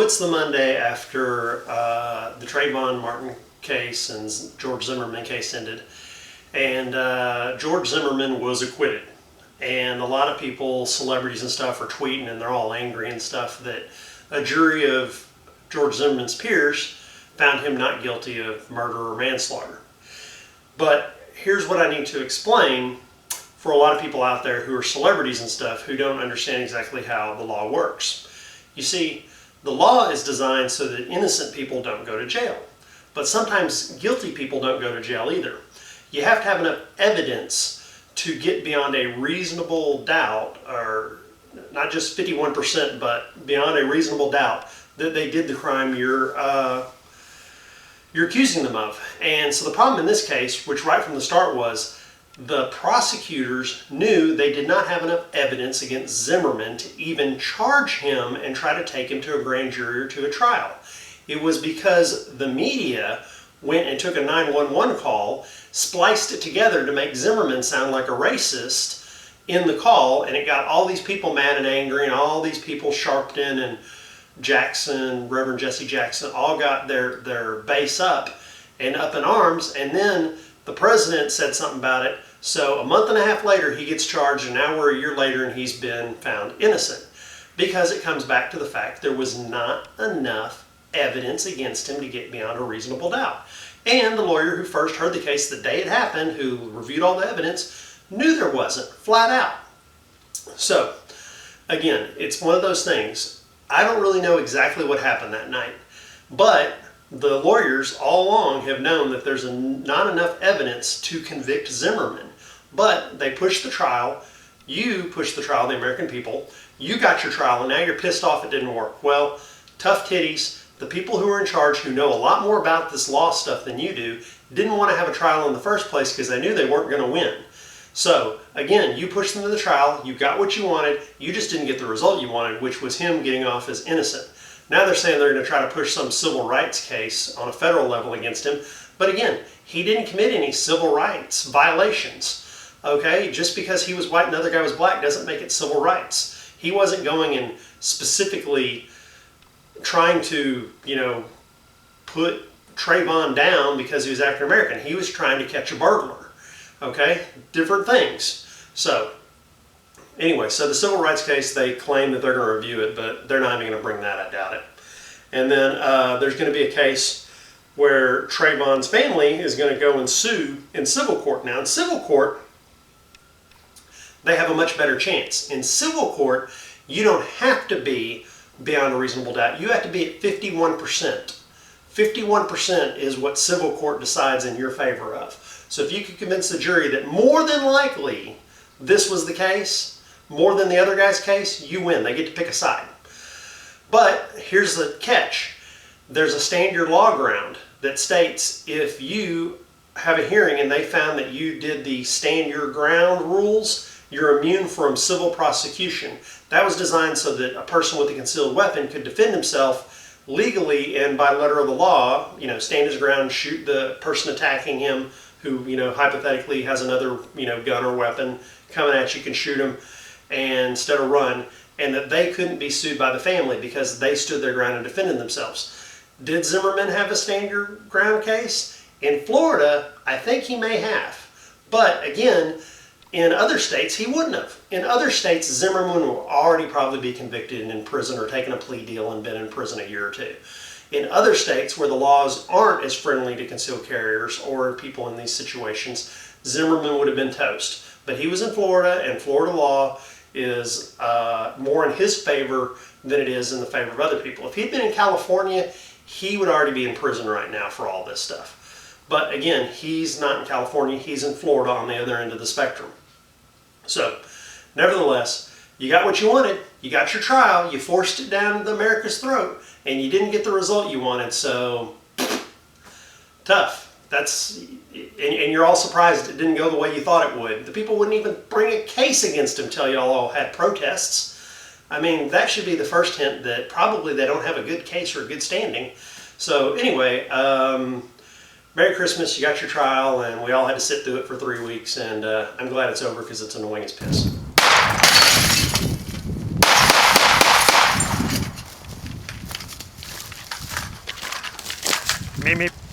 it's the Monday after the Trayvon Martin case and George Zimmerman case ended, and George Zimmerman was acquitted. And a lot of people, celebrities and stuff, are tweeting and they're all angry and stuff that a jury of George Zimmerman's peers found him not guilty of murder or manslaughter. But here's what I need to explain for a lot of people out there who are celebrities and stuff who don't understand exactly how the law works. You see, the law is designed so that innocent people don't go to jail. But sometimes guilty people don't go to jail either. You have to have enough evidence to get beyond a reasonable doubt, or not just 51%, but beyond a reasonable doubt that they did the crime you're accusing them of. And so the problem in this case, which right from the start was, the prosecutors knew they did not have enough evidence against Zimmerman to even charge him and try to take him to a grand jury or to a trial. It was because the media went and took a 911 call, spliced it together to make Zimmerman sound like a racist in the call, and it got all these people mad and angry, and all these people, Sharpton and Jackson, Reverend Jesse Jackson, all got their base up and up in arms, and then the president said something about it. So a month and a half later he gets charged, and now we're a year later and he's been found innocent, because it comes back to the fact there was not enough evidence against him to get beyond a reasonable doubt. And the lawyer who first heard the case the day it happened, who reviewed all the evidence, knew there wasn't, flat out. So again, it's one of those things. I don't really know exactly what happened that night, but the lawyers all along have known that there's not enough evidence to convict Zimmerman. But they pushed the trial. You pushed the trial, the American people. You got your trial, and now you're pissed off it didn't work. Well, tough titties. The people who are in charge, who know a lot more about this law stuff than you do, didn't want to have a trial in the first place because they knew they weren't going to win. So again, you pushed them to the trial. You got what you wanted. You just didn't get the result you wanted, which was him getting off as innocent. Now they're saying they're going to try to push some civil rights case on a federal level against him. But again, he didn't commit any civil rights violations. Okay, just because he was white and the other guy was black doesn't make it civil rights. He wasn't going and specifically trying to, put Trayvon down because he was African American. He was trying to catch a burglar. Okay, different things. So anyway, so the civil rights case, they claim that they're going to review it, but they're not even going to bring that, I doubt it. And then there's going to be a case where Trayvon's family is going to go and sue in civil court. Now in civil court, they have a much better chance. In civil court, you don't have to be beyond a reasonable doubt. You have to be at 51%. 51% is what civil court decides in your favor of. So if you could convince the jury that more than likely this was the case, more than the other guy's case, you win. They get to pick a side. But here's the catch. There's a stand your law ground that states if you have a hearing and they found that you did the stand your ground rules, you're immune from civil prosecution. That was designed so that a person with a concealed weapon could defend himself legally and by letter of the law, stand his ground, shoot the person attacking him who, hypothetically has another, gun or weapon coming at you, can shoot him and instead of run, and that they couldn't be sued by the family because they stood their ground and defended themselves. Did Zimmerman have a stand your ground case? In Florida, I think he may have. But again, in other states, he wouldn't have. In other states, Zimmerman will already probably be convicted and in prison or taken a plea deal and been in prison a year or two. In other states where the laws aren't as friendly to concealed carriers or people in these situations, Zimmerman would have been toast. But he was in Florida, and Florida law is more in his favor than it is in the favor of other people. If he'd been in California, he would already be in prison right now for all this stuff. But again, he's not in California, he's in Florida on the other end of the spectrum. So, nevertheless, you got what you wanted, you got your trial, you forced it down America's throat, and you didn't get the result you wanted, so tough. And you're all surprised it didn't go the way you thought it would. The people wouldn't even bring a case against him till y'all all had protests. I mean, that should be the first hint that probably they don't have a good case or a good standing. So anyway, Merry Christmas, you got your trial, and we all had to sit through it for 3 weeks, and I'm glad it's over because it's annoying as piss. Meep, meep.